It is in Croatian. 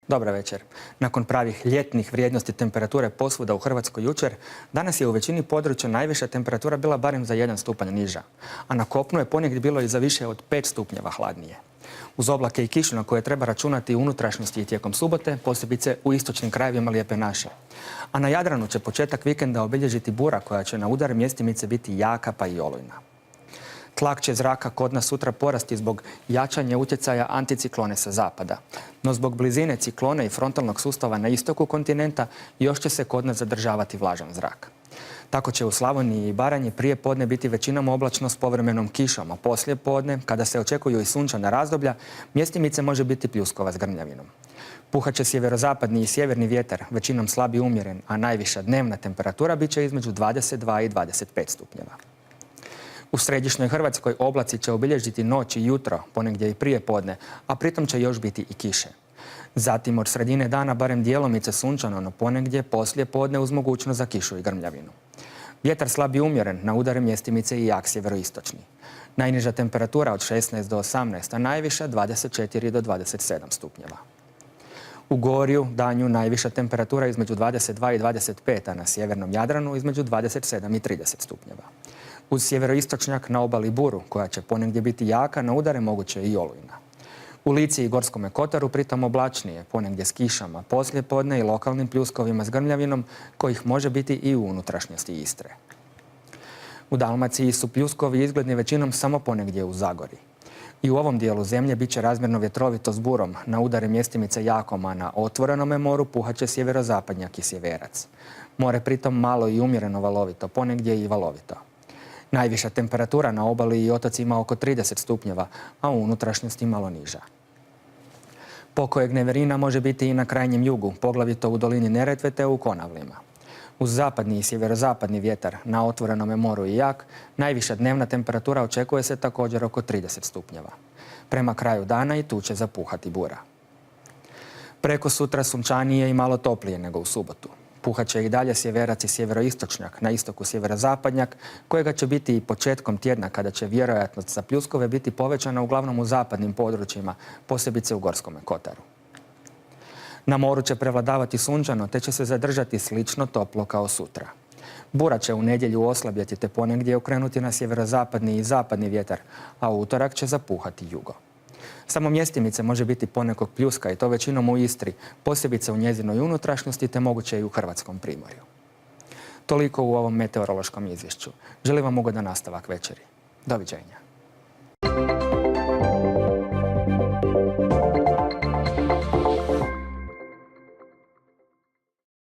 Dobra večer. Nakon pravih ljetnih vrijednosti temperature posvuda u Hrvatskoj jučer, danas je u većini područja najviša temperatura bila barem za 1 stupanj niža, a na kopnu je ponegdje bilo i za više od 5 stupnjeva hladnije. Uz oblake i kišu na koje treba računati u unutrašnjosti i tijekom subote, posebice u istočnim krajevima Lijepe naše. A na Jadranu će početak vikenda obilježiti bura koja će na udar mjestimice biti jaka pa i olujna. Tlak će zraka kod nas sutra porasti zbog jačanja utjecaja anticiklone sa zapada. No zbog blizine ciklone i frontalnog sustava na istoku kontinenta još će se kod nas zadržavati vlažan zrak. Tako će u Slavoniji i Baranji prije podne biti većinom oblačno s povremenom kišom, a poslije podne, kada se očekuju i sunčana razdoblja, mjestimice može biti pljuskova s grmljavinom. Puhat će sjeverozapadni i sjeverni vjetar, većinom slab i umjeren, a najviša dnevna temperatura bit će između 22 i 25 stupnjeva. U središnjoj Hrvatskoj oblaci će obilježiti noć i jutro, ponegdje i prije podne, a pritom će još biti i kiše. Zatim od sredine dana barem djelomice sunčano, no ponegdje poslije podne uz mogućnost za kišu i grmljavinu. Vjetar slab i umjeren, na udare mjestimice i jak sjeveroistočni. Najniža temperatura od 16 do 18, a najviša 24 do 27 stupnjeva. U Gorju, danju, najviša temperatura između 22 i 25, a na sjevernom Jadranu između 27 i 30 stupnjeva. Uz sjeveroistočnjak na obali buru, koja će ponegdje biti jaka, na udare moguće i olujna. U Lici i Gorskome kotaru pritom oblačnije, ponegdje s kišama, poslije podne i lokalnim pljuskovima s grmljavinom, kojih može biti i u unutrašnjosti Istre. U Dalmaciji su pljuskovi izgledni većinom samo ponegdje u Zagori. I u ovom dijelu zemlje bit će razmjerno vjetrovito s burom, na udare mjestimice jakom, a na otvorenome moru puhat će sjeverozapadnjak i sjeverac. More pritom malo i umjereno valovito, ponegdje i valovito. Najviša temperatura na obali i otocima oko 30 stupnjeva, a u unutrašnjosti malo niža. Pokojeg neverina može biti i na krajnjem jugu, poglavito u dolini Neretve te u Konavlima. Uz zapadni i sjeverozapadni vjetar, na otvorenome moru i jak, najviša dnevna temperatura očekuje se također oko 30 stupnjeva. Prema kraju dana i tu će zapuhati bura. Preko sutra sunčanije i malo toplije nego u subotu. Puhat će i dalje sjeverac i sjeveroistočnjak, na istoku sjeverozapadnjak, kojega će biti i početkom tjedna kada će vjerojatnost za pljuskove biti povećana uglavnom u zapadnim područjima, posebice u Gorskome kotaru. Na moru će prevladavati sunčano te će se zadržati slično toplo kao sutra. Bura će u nedjelju oslabjeti te ponegdje okrenuti na sjeverozapadni i zapadni vjetar, a u utorak će zapuhati jugo. Samo mjestimice može biti ponekog pljuska i to većinom u Istri, posebice u njezinoj unutrašnjosti te moguće i u hrvatskom primorju. Toliko u ovom meteorološkom izvješću. Želim vam ugodan nastavak večeri. Doviđenja.